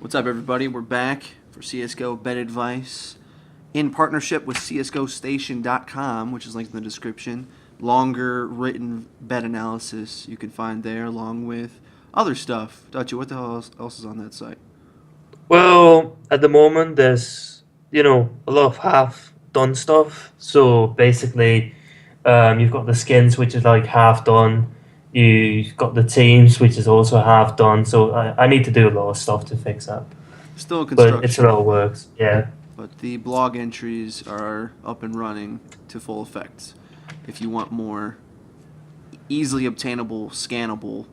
What's up, everybody? We're back for CSGO Bet Advice in partnership with CSGOstation.com, which is linked in the description. Longer written bet analysis you can find there, along with other stuff. Dutchy, what the hell else is on that site? Well, at the moment, there's a lot of half done stuff. So basically, you've got the skins, which is like half done. You've got the teams, which is also half done. So I need to do a lot of stuff to fix that. Still in But it's a construction, lot of work. Yeah. but the blog entries are up and running to full effect. If you want more easily obtainable, scannable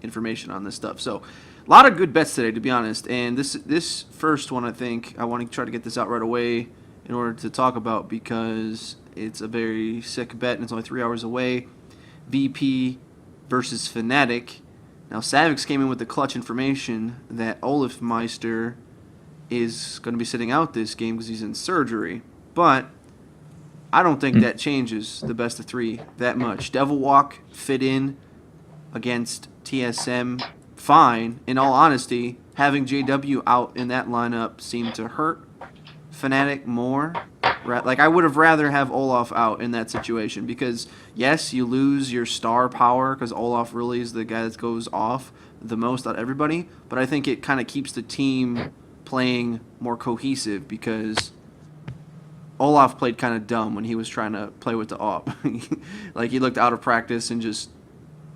information on this stuff. So a lot of good bets today, to be honest. And this first one, I think, I want to try to get this out right away in order to talk about because it's a very sick bet and it's only 3 hours away. VP versus Fnatic. Now, Savix came in with the clutch information that Olaf Meister is going to be sitting out this game because he's in surgery. But I don't think that changes the best of three that much. Devil Walk fit in against TSM fine. In all honesty, having JW out in that lineup seemed to hurt Fnatic more. Like, I would have rather have Olaf out in that situation because, yes, you lose your star power because Olaf really is the guy that goes off the most out of everybody, but I think it kind of keeps the team playing more cohesive because Olaf played kind of dumb when he was trying to play with the AWP. Like, he looked out of practice and just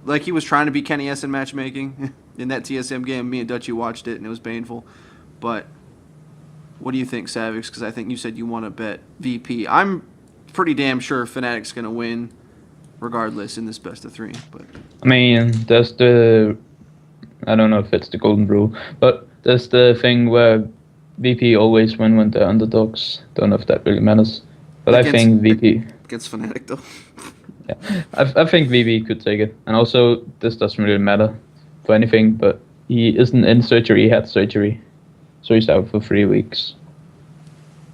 like he was trying to be Kenny S in matchmaking in that TSM game. Me and Dutchy watched it, and it was painful. But what do you think, Savix? Because I think you said you want to bet VP. I'm pretty damn sure Fnatic's going to win regardless in this best of three. But I mean, there's I don't know if it's the golden rule, but there's the thing where VP always win when they're underdogs. Don't know if that really matters. But I think VP... Against Fnatic, though. Yeah, I think VP could take it. And also, this doesn't really matter for anything, but he isn't in surgery, he had surgery. So he's out for 3 weeks.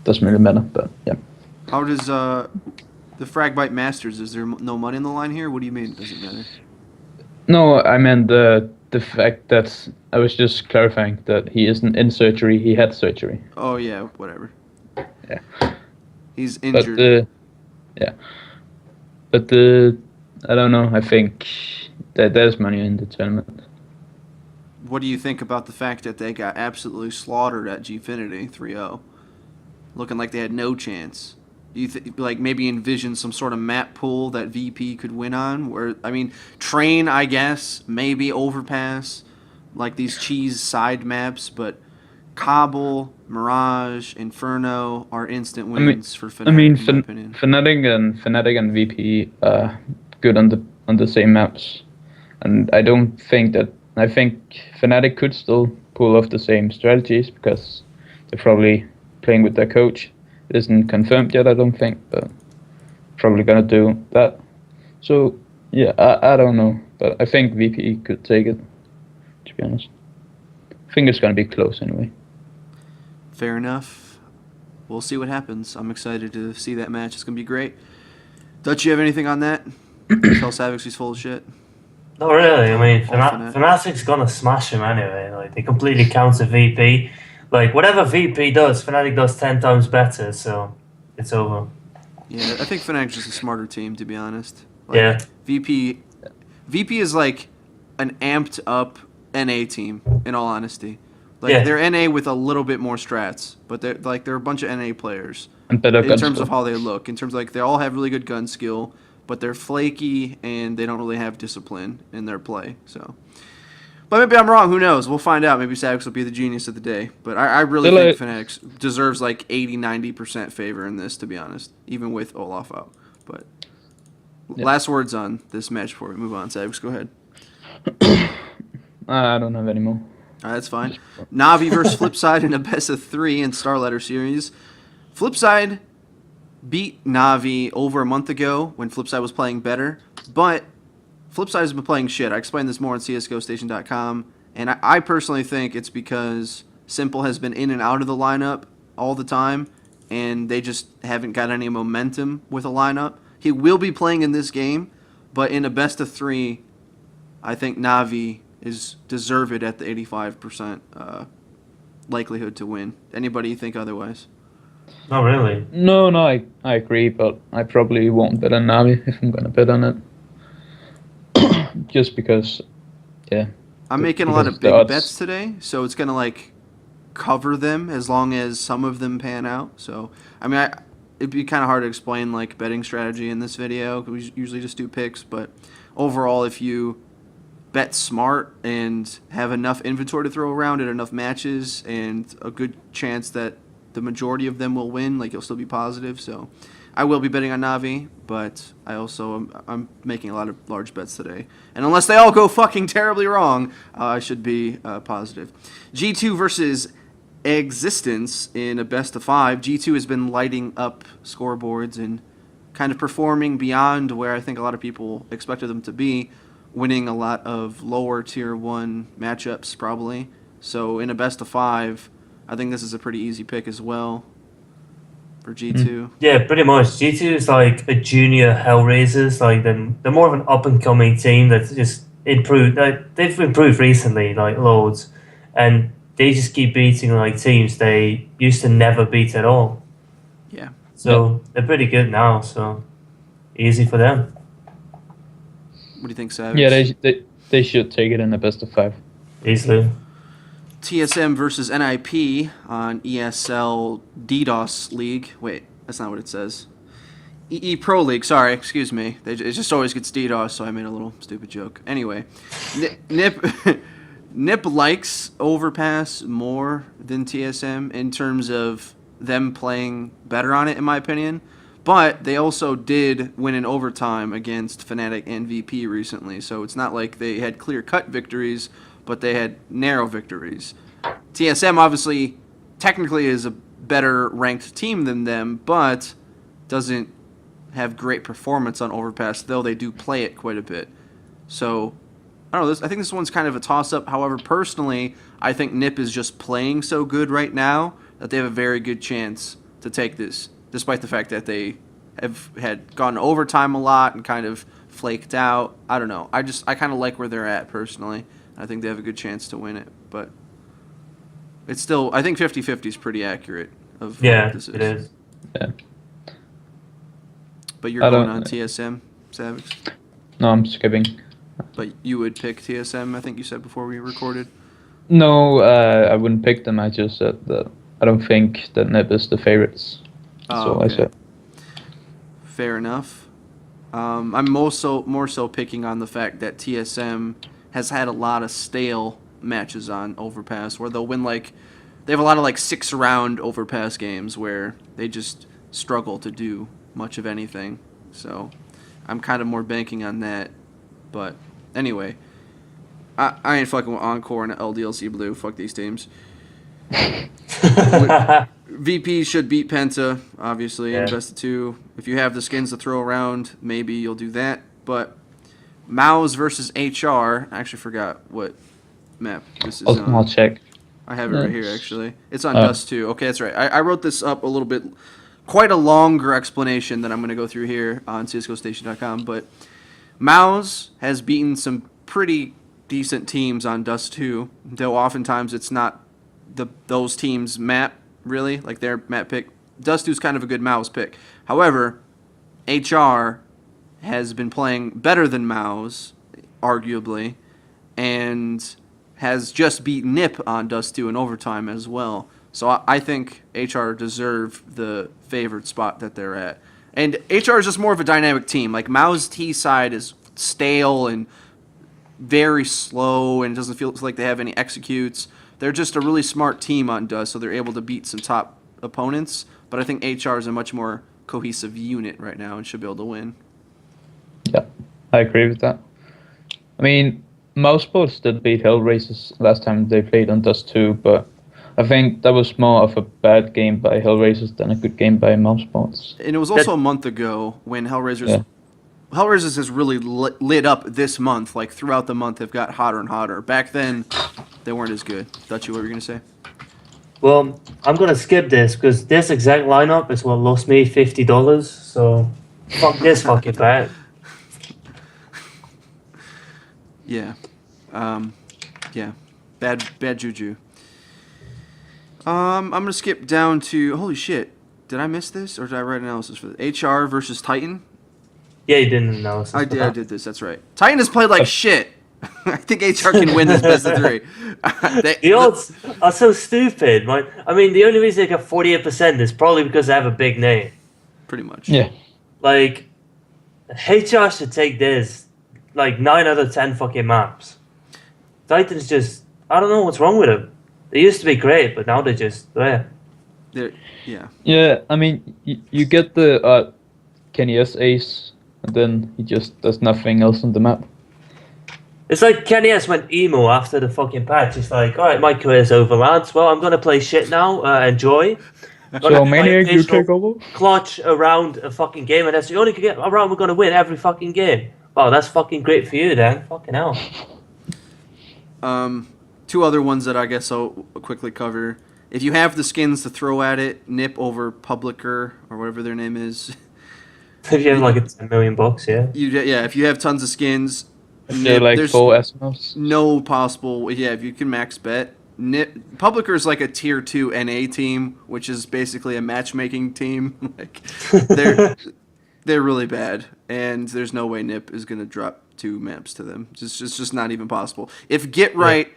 Doesn't really matter, but yeah. How does the Fragbite Masters, is there no money in the line here? What do you mean it doesn't matter? No, I meant the fact that I was just clarifying that he isn't in surgery, he had surgery. Oh, yeah, whatever. Yeah. He's injured. But I don't know, I think that there's money in the tournament. What do you think about the fact that they got absolutely slaughtered at Gfinity 3-0? Looking like they had no chance. Do you like maybe envision some sort of map pool that VP could win on? Where I mean, Train, I guess, maybe Overpass, like these cheese side maps, but Cobble, Mirage, Inferno are instant wins for Fnatic. In my opinion. Fnatic and VP are good on the same maps, and I don't think that. I think Fnatic could still pull off the same strategies because they're probably playing with their coach. It isn't confirmed yet, I don't think, but probably gonna do that. So yeah, I don't know, but I think VP could take it. To be honest, I think it's gonna be close anyway. Fair enough. We'll see what happens. I'm excited to see that match. It's gonna be great. Dutch, you have anything on that? Tell Savix he's full of shit. Not really. I mean, Fnatic's gonna smash him anyway. Like, they completely counter VP. Like, whatever VP does, Fnatic does 10 times better, so it's over. Yeah, I think Fnatic's just a smarter team, to be honest. Like, yeah. VP is like an amped up NA team, in all honesty. Like, they're NA with a little bit more strats, but they're a bunch of NA players. And better in terms of how they look. In terms of, like, they all have really good gun skill, but they're flaky and they don't really have discipline in their play. So, but maybe I'm wrong. Who knows? We'll find out. Maybe Savix will be the genius of the day. But I really think Fnatic deserves like 80-90% favor in this, to be honest, even with Olaf out. But last words on this match before we move on. Savix, go ahead. I don't have any more. All right, that's fine. Navi versus Flipside in a best of 3 in Starletter series. Flipside beat Navi over a month ago when Flipside was playing better, but Flipside has been playing shit. I explained this more on CSGOstation.com, and I personally think it's because Simple has been in and out of the lineup all the time, and they just haven't got any momentum with a lineup. He will be playing in this game, but in a best of 3, I think Navi is deserved at the 85% likelihood to win. Anybody think otherwise? Not really. No, I agree, but I probably won't bet on Navi if I'm going to bet on it. Just because, yeah. I'm making a lot of the big odds. bets today, so it's gonna like cover them as long as some of them pan out. So I mean, it'd be kind of hard to explain like betting strategy in this video. We usually just do picks, but overall, if you bet smart and have enough inventory to throw around and enough matches and a good chance that the majority of them will win, like you'll still be positive. So I will be betting on Navi, but I also I'm making a lot of large bets today. And unless they all go fucking terribly wrong, I should be positive. G2 versus Existence in a best of 5. G2 has been lighting up scoreboards and kind of performing beyond where I think a lot of people expected them to be, winning a lot of lower tier 1 matchups probably. So in a best of 5, I think this is a pretty easy pick as well for G2. Yeah, pretty much. G2 is like a junior Hellraisers. Like they're more of an up and coming team that's just improved. Like, they've improved recently, like loads, and they just keep beating like teams they used to never beat at all. Yeah. So they're pretty good now. So easy for them. What do you think, Savix? Yeah, they should take it in the best of 5. Easily. TSM versus NIP on ESL DDoS League. Wait, that's not what it says. EE Pro League, sorry, excuse me. It just always gets DDoS, so I made a little stupid joke. Anyway, NIP likes Overpass more than TSM in terms of them playing better on it, in my opinion. But they also did win in overtime against Fnatic and VP recently, so it's not like they had clear-cut victories, but they had narrow victories. TSM obviously technically is a better ranked team than them, but doesn't have great performance on Overpass, though they do play it quite a bit. So, I don't know, I think this one's kind of a toss-up. However, personally, I think NIP is just playing so good right now that they have a very good chance to take this, despite the fact that they had gone to overtime a lot and kind of flaked out. I don't know. I kind of like where they're at, personally. I think they have a good chance to win it, but it's still, I think 50-50 is pretty accurate of what this is. It is. Yeah. But you're going on TSM, Savix? No, I'm skipping. But you would pick TSM, I think you said before we recorded? No, I wouldn't pick them. I just said that I don't think that NIP is the favorites. Oh, so I said. Fair enough. I'm more so picking on the fact that TSM has had a lot of stale matches on Overpass where they'll win they have a lot of 6-round Overpass games where they just struggle to do much of anything. So I'm kind of more banking on that. But anyway, I ain't fucking with Encore and LDLC Blue. Fuck these teams. VP should beat Penta, obviously, in best of 2. If you have the skins to throw around, maybe you'll do that. But Mouse versus HR. I actually forgot what map this is on. I'll check. I have it right here, actually. It's on Dust 2. Okay, that's right. I wrote this up a little bit, quite a longer explanation that I'm going to go through here on CSGOStation.com. But Mouse has beaten some pretty decent teams on Dust 2, though oftentimes it's not those teams' map, really, like their map pick. Dust 2 is kind of a good Mouse pick. However, HR has been playing better than Mouse, arguably, and has just beat NIP on Dust 2 in overtime as well. So I think HR deserve the favored spot that they're at. And HR is just more of a dynamic team. Like, Mao's T side is stale and very slow and doesn't feel like they have any executes. They're just a really smart team on Dust, so they're able to beat some top opponents. But I think HR is a much more cohesive unit right now and should be able to win. Yeah, I agree with that. I mean, Mousesports did beat Hellraisers last time they played on Dust 2, but I think that was more of a bad game by Hellraisers than a good game by Mousesports. And it was also a month ago when Hellraisers has really lit up this month. Like, throughout the month, they've got hotter and hotter. Back then, they weren't as good. Dutchy, what were you going to say? Well, I'm going to skip this because this exact lineup is what lost me $50. So, fuck this fucking bet. Yeah. Yeah. Bad juju. I'm gonna skip down to holy shit. Did I miss this or did I write analysis for this? HR versus Titan. Yeah, you did an analysis. I for did. I that. did this. That's right. Titan has played like shit. I think HR can win this best of 3. The odds are so stupid. I mean, the only reason they get 48% is probably because they have a big name. Pretty much. Yeah. Like, HR should take this, like, 9 out of 10 fucking maps. Titans just, I don't know what's wrong with them. They used to be great, but now they're just, yeah. Yeah. Yeah, I mean, you get the Kenny S ace, and then he just does nothing else on the map. It's like Kenny S went emo after the fucking patch. It's like, alright, my career's over, lads. Well, I'm gonna play shit now, enjoy. So, Maniac, you take over? Clutch around a fucking game, and that's the only round we're gonna win every fucking game. Wow, that's fucking great for you, then. Fucking hell. 2 other ones that I guess I'll quickly cover. If you have the skins to throw at it, nip over Publicer or whatever their name is. If you have like $10 million, yeah. Yeah, if you have tons of skins, They're like there's 4 SMOs. no possible. Yeah, if you can max bet. Publicer is like a tier 2 NA team, which is basically a matchmaking team. Like they're really bad, and there's no way Nip is gonna drop 2 maps to them. It's just not even possible. If Get Right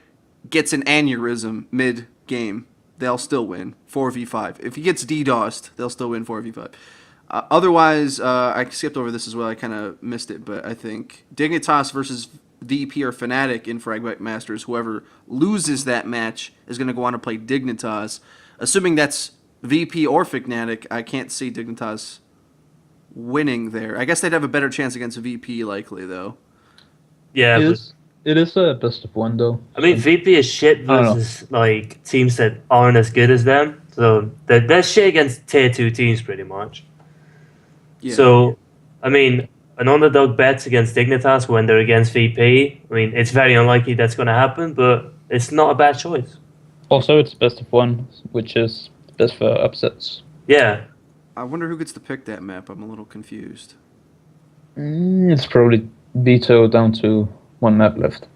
gets an aneurysm mid game, they'll still win 4v5. If he gets DDoSed, they'll still win 4v5. Otherwise, I skipped over this as well. I kind of missed it, but I think Dignitas versus VP or Fnatic in Fragbite Masters, whoever loses that match is going to go on to play Dignitas. Assuming that's VP or Fnatic, I can't see Dignitas winning there. I guess they'd have a better chance against VP likely, though. Yeah, It is a best of 1, though. I mean, VP is shit versus like teams that aren't as good as them. So they're shit against tier 2 teams pretty much. Yeah. So, I mean, an underdog bets against Dignitas when they're against VP. I mean, it's very unlikely that's going to happen, but it's not a bad choice. Also, it's best of 1, which is best for upsets. Yeah. I wonder who gets to pick that map. I'm a little confused. It's probably Vito down to 1 map left.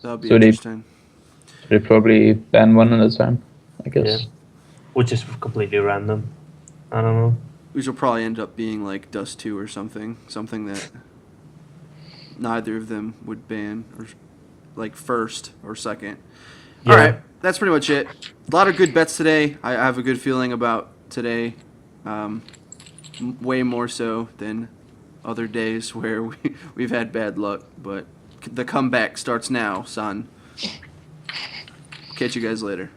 That'll be So interesting. They probably ban 1 at a time, I guess. Yeah. Which is completely random. I don't know. Which will probably end up being like Dust 2 or something. Something that neither of them would ban, or like first or second. Yeah. All right, that's pretty much it. A lot of good bets today. I have a good feeling about today. Way more so than other days where we've had bad luck. But the comeback starts now, son. Catch you guys later.